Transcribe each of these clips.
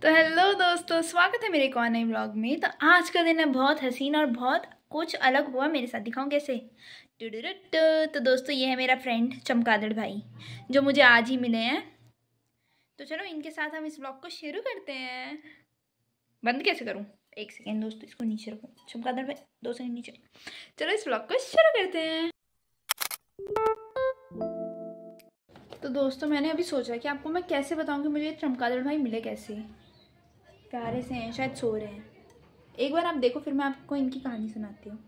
तो हेलो दोस्तों, स्वागत है मेरे एक और नए व्लॉग में। तो आज का दिन है बहुत हसीन और बहुत कुछ अलग हुआ मेरे साथ। दिखाऊं कैसे? तो दोस्तों, ये है मेरा फ्रेंड चमगादड़ भाई जो मुझे आज ही मिले हैं। तो चलो इनके साथ हम इस व्लॉग को शुरू करते हैं। बंद कैसे करूं? एक सेकेंड दोस्तों, इसको नीचे रखो। चमगादड़ भाई 2 सेकंड नीचे। चलो इस व्लॉग को शुरू करते हैं। तो दोस्तों, मैंने अभी सोचा कि आपको मैं कैसे बताऊं कि मुझे चमगादड़ भाई मिले कैसे। प्यारे से हैं, शायद सो रहे हैं। एक बार आप देखो, फिर मैं आपको इनकी कहानी सुनाती हूँ।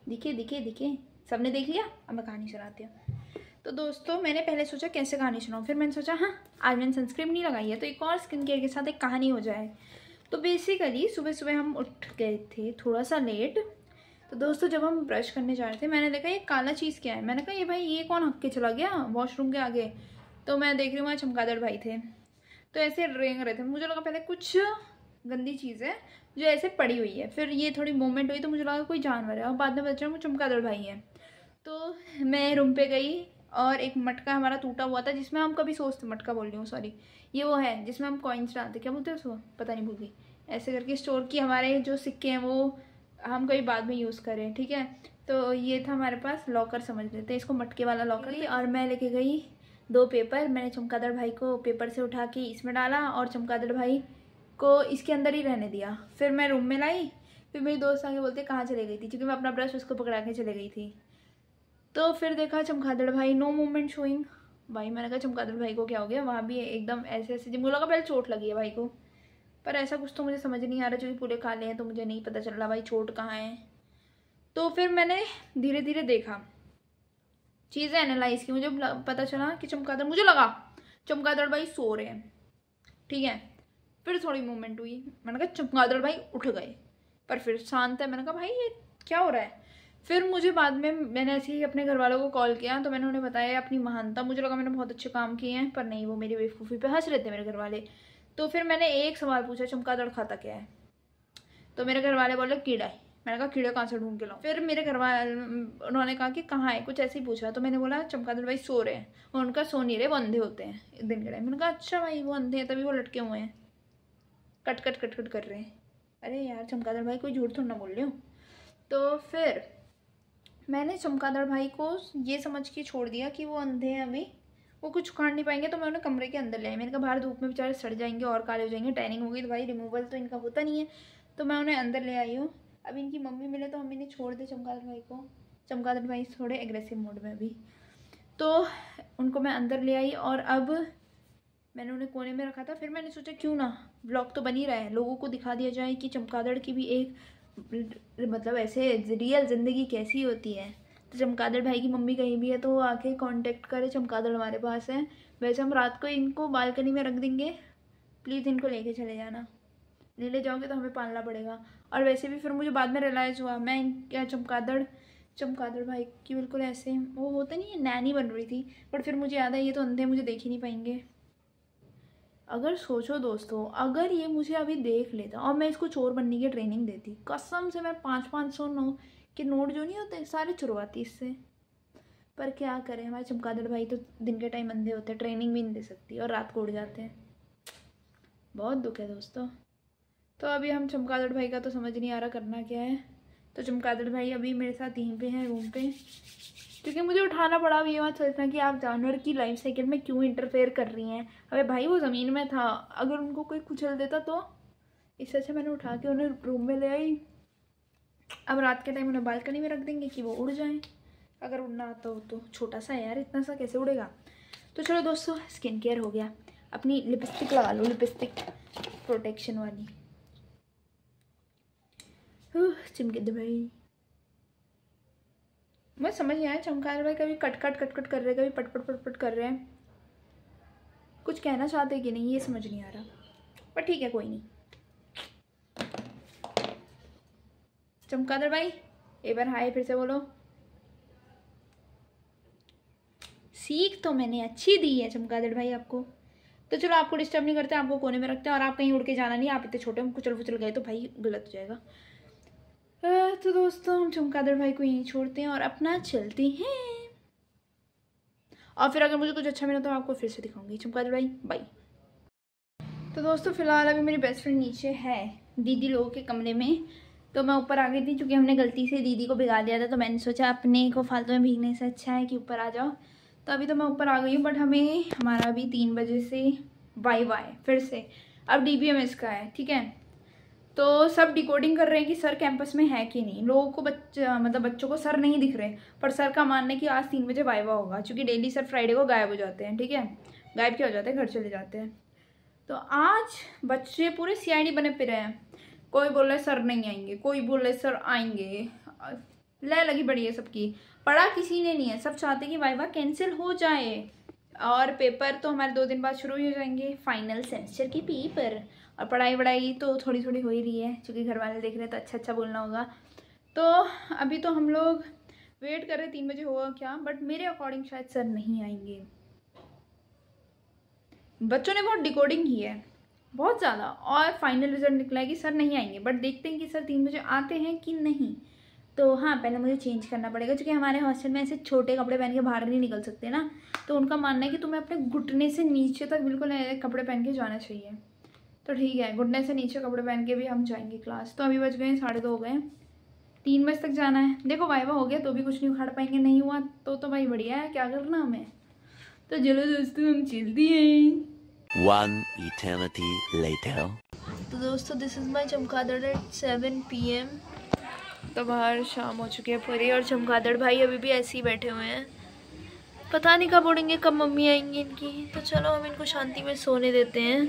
दिखे दिखे दिखे, सबने देख लिया। अब मैं कहानी सुनाती हूँ। तो दोस्तों, मैंने पहले सोचा कैसे कहानी सुनाऊँ, फिर मैंने सोचा हाँ, आज मैंने सनस्क्रीन नहीं लगाई है तो एक और स्किन केयर के साथ एक कहानी हो जाए। तो बेसिकली सुबह सुबह हम उठ गए थे थोड़ा सा लेट। तो दोस्तों, जब हम ब्रश करने जा रहे थे, मैंने देखा ये काला चीज़ क्या है। मैंने कहा ये भाई, ये कौन हक के चला गया वॉशरूम के आगे। तो मैं देख रही हूँ वहाँ चमगादड़ भाई थे। तो ऐसे रेंग रहे थे। मुझे लगा पहले कुछ गंदी चीज़ है जो ऐसे पड़ी हुई है, फिर ये थोड़ी मूवमेंट हुई तो मुझे लगा कोई जानवर है, और बाद में पता चला वो चमगादड़ भाई है। तो मैं रूम पे गई और एक मटका हमारा टूटा हुआ था, जिसमें हम कभी सोचते, मटका बोल रही हूँ सॉरी, ये वो है जिसमें हम कॉइन्स डालते, क्या बोलते हैं उसको, पता नहीं, भूल गई। ऐसे करके स्टोर की हमारे जो सिक्के हैं वो हम कभी बाद में यूज़ करें, ठीक है। तो ये था हमारे पास लॉकर, समझ लेते हैं इसको, मटके वाला लॉकर। और मैं लेके गई 2 पेपर। मैंने चमगादड़ भाई को पेपर से उठा के इसमें डाला और चमगादड़ भाई को इसके अंदर ही रहने दिया। फिर मैं रूम में लाई। फिर मेरी दोस्त आगे बोलते कहाँ चले गई थी, क्योंकि मैं अपना ब्रश उसको पकड़ा के चले गई थी। तो फिर देखा चमगादड़ भाई नो मूवमेंट शोइंग। भाई मैंने कहा चमगादड़ भाई को क्या हो गया, वहाँ भी एकदम ऐसे ऐसे, मुझे लगा पहले चोट लगी है भाई को, पर ऐसा कुछ तो मुझे समझ नहीं आ रहा, क्योंकि पूरे काले हैं तो मुझे नहीं पता चल रहा भाई चोट कहाँ है। तो फिर मैंने धीरे धीरे देखा, चीज़ें एनालाइज की, मुझे पता चला कि चमगादड़, मुझे लगा चमगादड़ भाई सो रहे हैं, ठीक है। फिर थोड़ी मूवमेंट हुई, मैंने कहा चमगादड़ भाई उठ गए, पर फिर शांत है। मैंने कहा भाई ये क्या हो रहा है। फिर मुझे बाद में मैंने ऐसे ही अपने घर वालों को कॉल किया, तो मैंने उन्हें बताया अपनी महानता। मुझे लगा मैंने बहुत अच्छे काम किए हैं, पर नहीं, वो मेरी बेवकूफ़ी पे हंस रहे थे मेरे घर वाले। तो फिर मैंने एक सवाल पूछा, चमगादड़ खाता क्या है। तो मेरे घर वाले बोले कीड़ा है। मैंने कहा कीड़े कहाँ से ढूंढ के लाऊं। फिर मेरे घर वाले, उन्होंने कहा कि कहाँ है, कुछ ऐसे ही पूछा। तो मैंने बोला चमगादड़ भाई सो रहे हैं, और उनका सो नहीं रहे, वो अंधे होते हैं दिन के टाइम। मैंने कहा अच्छा भाई, वो अंधे हैं तभी वो लटके हुए हैं, कट कट कट कट कर रहे हैं। अरे यार चमगादड़ भाई, कोई झूठ थोड़ा ना बोल रही हूँ। तो फिर मैंने चमगादड़ भाई को ये समझ के छोड़ दिया कि वो अंधे हैं, अभी वो कुछ उखाड़ नहीं पाएंगे। तो मैं उन्हें कमरे के अंदर ले आई। मैंने कहा बाहर धूप में बेचारे सड़ जाएंगे और काले हो जाएंगे, टैनिंग होगी तो भाई रिमूवल तो इनका होता नहीं है। तो मैं उन्हें अंदर ले आई हूँ। अब इनकी मम्मी मिले तो हम इन्हें छोड़ दे चमगादड़ भाई को। चमगादड़ भाई थोड़े एग्रेसिव मोड में अभी। तो उनको मैं अंदर ले आई और अब मैंने उन्हें कोने में रखा था। फिर मैंने सोचा क्यों ना, ब्लॉग तो बन ही रहा है, लोगों को दिखा दिया जाए कि चमगादड़ की भी एक मतलब ऐसे रियल ज़िंदगी कैसी होती है। तो चमगादड़ भाई की मम्मी कहीं भी है तो वो आके कांटेक्ट करे, चमगादड़ हमारे पास है। वैसे हम रात को इनको बालकनी में रख देंगे, प्लीज़ इनको लेके चले जाना। नहीं ले जाओगे तो हमें पालना पड़ेगा। और वैसे भी फिर मुझे बाद में रियलाइज़ हुआ, मैं क्या चमगादड़ भाई की बिल्कुल ऐसे वो होता नहीं है, नैनी बन रही थी। बट फिर मुझे याद है ये तो अंधे, मुझे देख ही नहीं पाएंगे। अगर सोचो दोस्तों, अगर ये मुझे अभी देख लेता और मैं इसको चोर बनने की ट्रेनिंग देती, कसम से मैं 500-500 के नोट जो नहीं होते सारे चुरवाती इससे। पर क्या करें, हमारे चमगादड़ भाई तो दिन के टाइम अंधे होते हैं, ट्रेनिंग भी नहीं दे सकती, और रात को उड़ जाते हैं। बहुत दुख है दोस्तों। तो अभी हम चमगादड़ भाई का तो समझ नहीं आ रहा करना क्या है। तो चमगादड़ भाई अभी मेरे साथ यहीं पे हैं रूम पे, क्योंकि मुझे उठाना पड़ा। अब ये मत सोचना कि आप जानवर की लाइफ साइकिल में क्यों इंटरफेयर कर रही हैं। अबे भाई वो ज़मीन में था, अगर उनको कोई कुचल देता तो। इससे अच्छा मैंने उठा के उन्हें रूम में ले आई। अब रात के टाइम उन्हें बालकनी में रख देंगे कि वो उड़ जाएं, अगर उड़ना आता हो तो। छोटा सा है यार, इतना सा कैसे उड़ेगा। तो चलो दोस्तों, स्किन केयर हो गया। अपनी लिपस्टिक लगा लो, लिपस्टिक प्रोटेक्शन वाली। चमगादड़ भाई, मैं समझ नहीं आया, चमगादड़ भाई कभी कट कट कट कट कर रहे, कभी पट पट पट पट कर रहे हैं। कुछ कहना चाहते कि नहीं ये समझ नहीं आ रहा, पर ठीक है, कोई नहीं। चमगादड़ भाई एक बार हाय फिर से बोलो। सीख तो मैंने अच्छी दी है चमगादड़ भाई आपको। तो चलो आपको डिस्टर्ब नहीं करते, आपको कोने में रखते हैं, और आप कहीं उड़ के जाना नहीं, आप इतने छोटे हम कुचल फुचल गए तो भाई गलत हो जाएगा। तो दोस्तों, हम चमगादड़ भाई को यहीं छोड़ते हैं और अपना चलते हैं। और फिर अगर मुझे कुछ अच्छा मिला तो मैं आपको फिर से दिखाऊंगी। चमगादड़ भाई बाय। तो दोस्तों फ़िलहाल अभी मेरी बेस्ट फ्रेंड नीचे है दीदी लोगों के कमरे में, तो मैं ऊपर आ गई थी क्योंकि हमने गलती से दीदी को भिगा दिया था। तो मैंने सोचा अपने को फालतू में भीगने से अच्छा है कि ऊपर आ जाओ। तो अभी तो मैं ऊपर आ गई हूँ, बट हमारा अभी 3 बजे से वाई फिर से अब DBMS का है, ठीक है। तो सब डिकोडिंग कर रहे हैं कि सर कैंपस में है कि नहीं। लोगों को बच्चों को सर नहीं दिख रहे, पर सर का मानना है कि आज 3 बजे वाइवा होगा, क्योंकि डेली सर फ्राइडे को गायब हो जाते हैं, ठीक है। गायब क्या हो जाते हैं, घर चले जाते हैं। तो आज बच्चे पूरे CID बने फिर हैं। कोई बोल रहे सर नहीं आएंगे, कोई बोल रहे सर आएंगे, लय लगी बड़ी है सबकी। पढ़ा किसी ने नहीं है, सब चाहते कि वाइवा कैंसिल हो जाए। और पेपर तो हमारे 2 दिन बाद शुरू ही हो जाएंगे, फाइनल सेमेस्टर के पेपर। और पढ़ाई तो थोड़ी थोड़ी हो ही रही है, क्योंकि घर वाले देख रहे हैं तो अच्छा बोलना होगा। तो अभी तो हम लोग वेट कर रहे 3 बजे होगा क्या, बट मेरे अकॉर्डिंग शायद सर नहीं आएंगे। बच्चों ने बहुत डिकोडिंग की है, बहुत ज़्यादा, और फाइनल रिजल्ट निकला है कि सर नहीं आएंगे। बट देखते हैं कि सर 3 बजे आते हैं कि नहीं। तो हाँ, पहले मुझे चेंज करना पड़ेगा, क्योंकि हमारे हॉस्टल में ऐसे छोटे कपड़े पहन के बाहर नहीं निकल सकते ना। तो उनका मानना है कि तुम्हें अपने घुटने से नीचे तक बिल्कुल कपड़े पहन के जाना चाहिए। तो ठीक है, घुटने से नीचे कपड़े पहन के भी हम जाएंगे क्लास। तो अभी बज गए 2:30 हो गए, 3 बजे तक जाना है। देखो वाइवा हो गया तो भी कुछ नहीं उखाड़ पाएंगे, नहीं हुआ तो भाई बढ़िया है, क्या करना हमें। तो चलो दोस्तों हम चलते हैं। One eternity later. तो दोस्तों दिस इज़ माई चमगादड़ एट 7 PM। तो बाहर शाम हो चुकी है पूरी, और चमगादड़ भाई अभी भी ऐसे ही बैठे हुए हैं। पता नहीं कब उड़ेंगे, कब मम्मी आएंगी इनकी। तो चलो हम इनको शांति में सोने देते हैं।